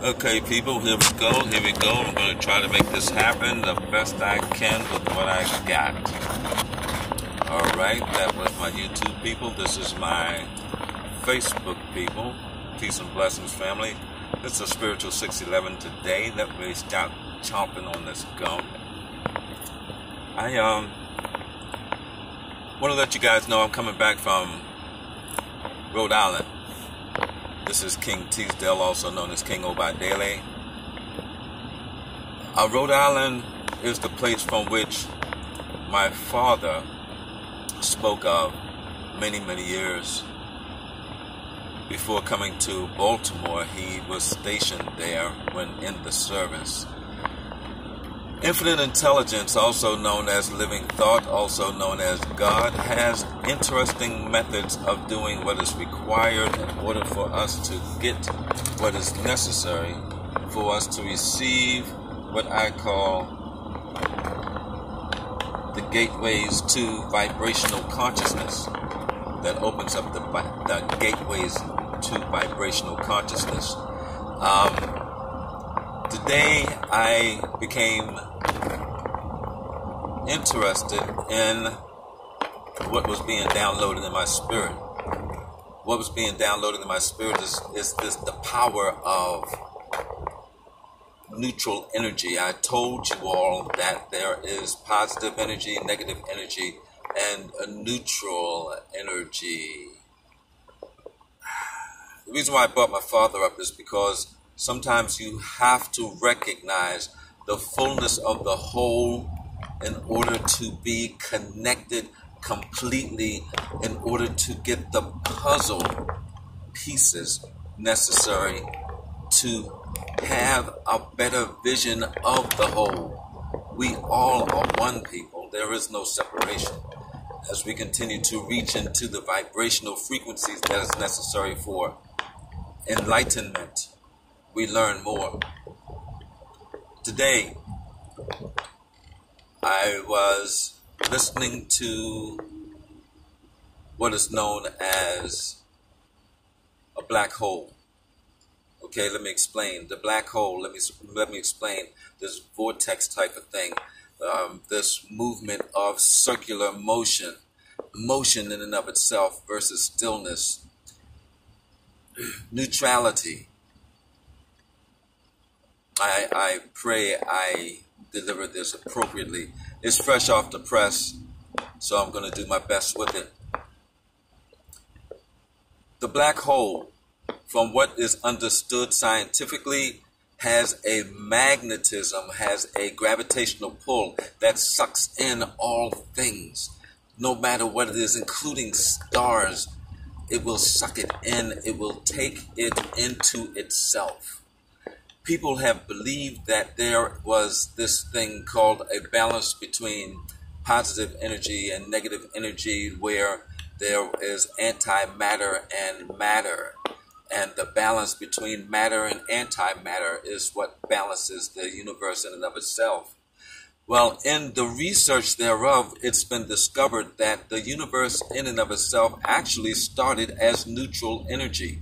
Okay, people, here we go. I'm going to try to make this happen the best I can with what I got. Alright, that was my YouTube people. This is my Facebook people. Peace and blessings, family. This is a Spiritual 611 today. Let me start chomping on this gum. I want to let you guys know I'm coming back from Rhode Island. This is King Teasdale, also known as King Obadele. Rhode Island is the place from which my father spoke of many, many years before coming to Baltimore. He was stationed there when in the service. Infinite intelligence, also known as living thought, also known as God, has interesting methods of doing what is required in order for us to get what is necessary for us to receive what I call the gateways to vibrational consciousness. That opens up the gateways to vibrational consciousness. Today I became interested in what was being downloaded in my spirit. What was being downloaded in my spirit is the power of neutral energy. I told you all that there is positive energy, negative energy, and a neutral energy. The reason why I brought my father up is because sometimes you have to recognize the fullness of the whole in order to be connected completely, in order to get the puzzle pieces necessary to have a better vision of the whole. We all are one, people. There is no separation. As we continue to reach into the vibrational frequencies that is necessary for enlightenment, we learn more. Today, I was listening to what is known as a black hole. Okay, let me explain. The black hole, let me explain this vortex type of thing. This movement of circular motion in and of itself versus stillness. Neutrality. I pray I deliver this appropriately. It's fresh off the press, so I'm going to do my best with it. The black hole, from what is understood scientifically, has a magnetism, has a gravitational pull that sucks in all things, no matter what it is, including stars. It will suck it in. It will take it into itself. People have believed that there was this thing called a balance between positive energy and negative energy, where there is antimatter and matter. And the balance between matter and antimatter is what balances the universe in and of itself. Well, in the research thereof, it's been discovered that the universe in and of itself actually started as neutral energy.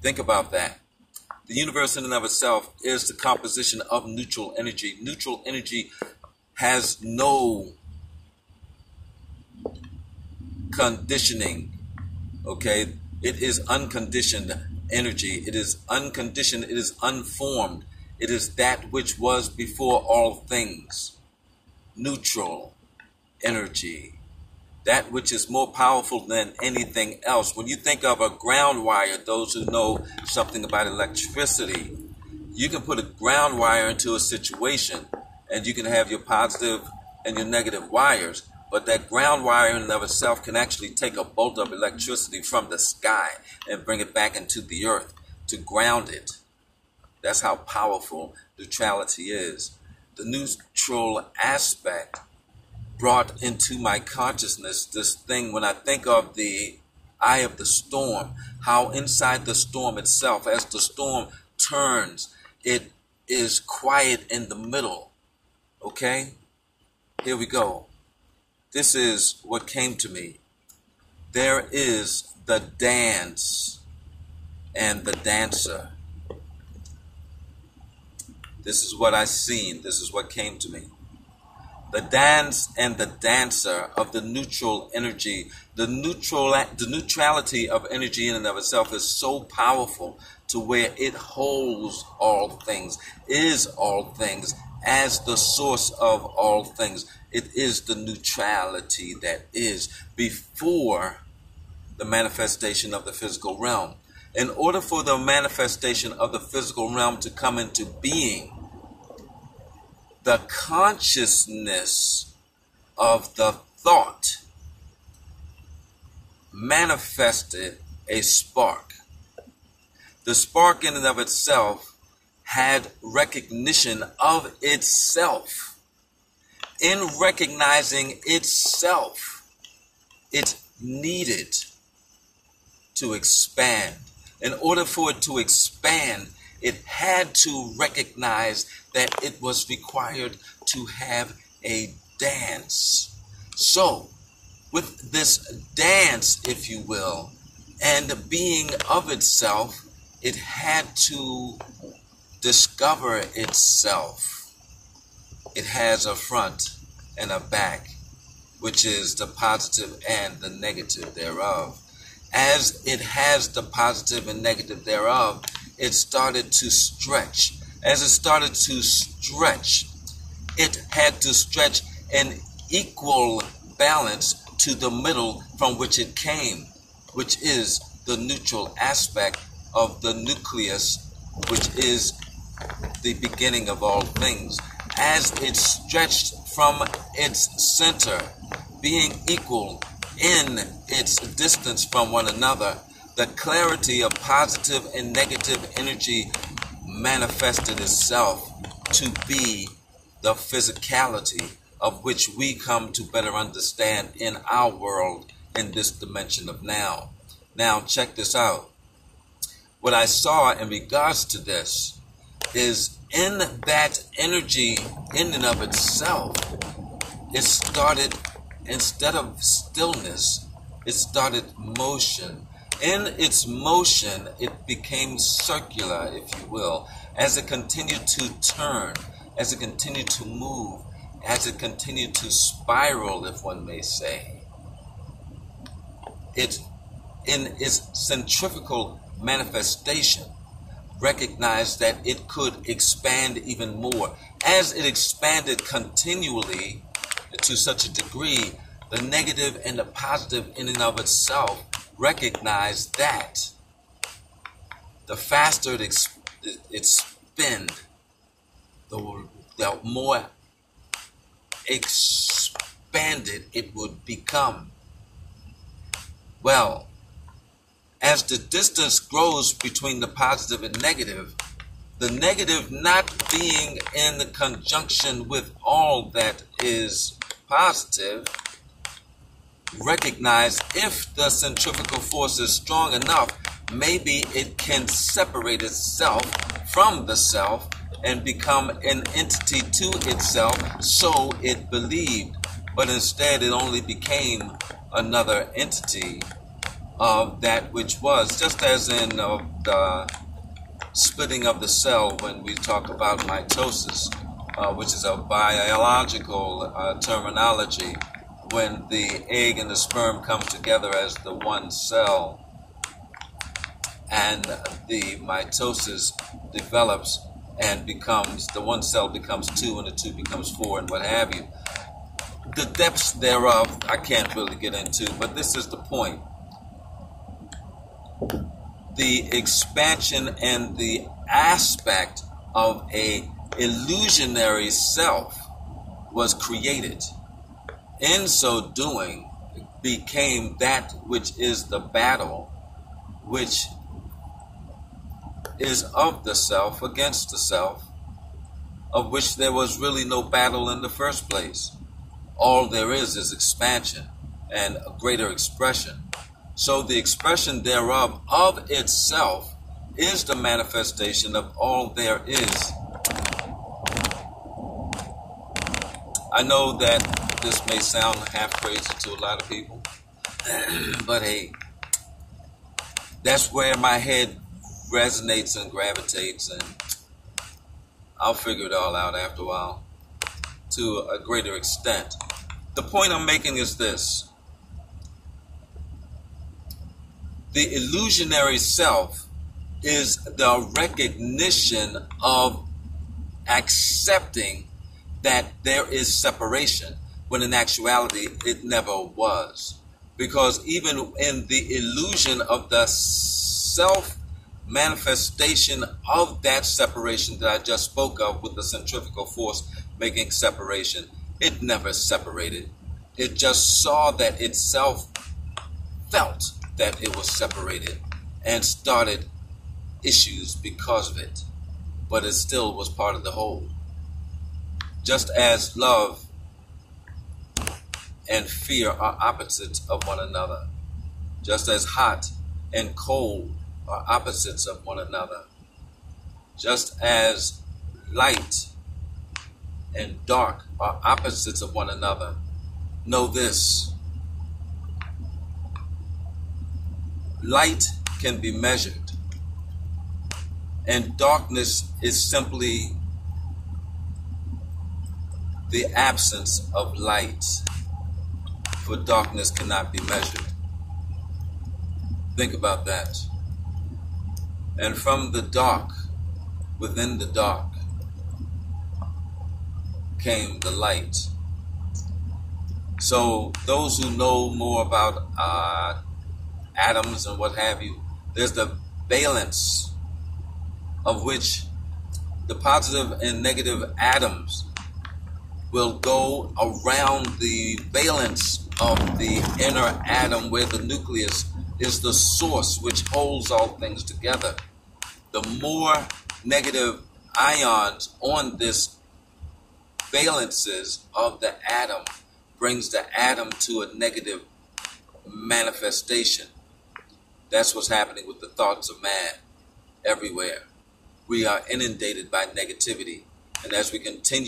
Think about that. The universe in and of itself is the composition of neutral energy. Neutral energy has no conditioning, okay? It is unconditioned energy. It is unconditioned. It is unformed. It is that which was before all things. Neutral energy. That which is more powerful than anything else. When you think of a ground wire, those who know something about electricity, you can put a ground wire into a situation and you can have your positive and your negative wires. But that ground wire in and of itself can actually take a bolt of electricity from the sky and bring it back into the earth to ground it. That's how powerful neutrality is. The neutral aspect brought into my consciousness this thing when I think of the eye of the storm, how inside the storm itself, as the storm turns, it is quiet in the middle. Okay? Here we go. This is what came to me. There is the dance and the dancer. This is what I seen. This is what came to me. The dance and the dancer of the neutral energy, the neutrality of energy in and of itself is so powerful to where it holds all things, is all things, as the source of all things. It is the neutrality that is before the manifestation of the physical realm. In order for the manifestation of the physical realm to come into being, the consciousness of the thought manifested a spark. The spark in and of itself had recognition of itself. In recognizing itself, it needed to expand. In order for it to expand, it had to recognize that it was required to have a dance. So, with this dance, if you will, and the being of itself, it had to discover itself. It has a front and a back, which is the positive and the negative thereof. As it has the positive and negative thereof, it started to stretch. As it started to stretch, it had to stretch an equal balance to the middle from which it came, which is the neutral aspect of the nucleus, which is the beginning of all things. As it stretched from its center, being equal in its distance from one another, the clarity of positive and negative energy manifested itself to be the physicality of which we come to better understand in our world in this dimension of now. Now, check this out. What I saw in regards to this is in that energy in and of itself, it started, instead of stillness, it started motion. In its motion, it became circular, if you will, as it continued to turn, as it continued to move, as it continued to spiral, if one may say. It, in its centrifugal manifestation, recognized that it could expand even more. As it expanded continually to such a degree, the negative and the positive in and of itself recognized that the faster it spin, the more expanded it would become. Well, as the distance grows between the positive and negative, the negative not being in the conjunction with all that is positive, recognize if the centrifugal force is strong enough, maybe it can separate itself from the self and become an entity to itself, so it believed. But instead it only became another entity of that which was, just as in the splitting of the cell when we talk about mitosis, which is a biological terminology, when the egg and the sperm come together as the one cell and the mitosis develops and becomes, the one cell becomes two and the two becomes four and what have you. The depths thereof I can't really get into, but this is the point. The expansion and the aspect of a illusionary self was created. In so doing, became that which is the battle, which is of the self against the self, of which there was really no battle in the first place. All there is expansion and a greater expression. So the expression thereof of itself is the manifestation of all there is. I know that this may sound half crazy to a lot of people, but hey, that's where my head resonates and gravitates, and I'll figure it all out after a while, to a greater extent. The point I'm making is this. The illusionary self is the recognition of accepting that there is separation, when in actuality it never was. Because even in the illusion of the self-manifestation of that separation that I just spoke of, with the centrifugal force making separation, it never separated. It just saw that itself felt that it was separated and started issues because of it. But it still was part of the whole. Just as love and fear are opposites of one another. Just as hot and cold are opposites of one another. Just as light and dark are opposites of one another. Know this. Light can be measured, and darkness is simply the absence of light, for darkness cannot be measured. Think about that. And from the dark, within the dark, came the light. So those who know more about atoms and what have you, there's the valence of which the positive and negative atoms will go around the valence of the inner atom, where the nucleus is the source which holds all things together. The more negative ions on this valences of the atom brings the atom to a negative manifestation. That's what's happening with the thoughts of man everywhere. We are inundated by negativity. And as we continue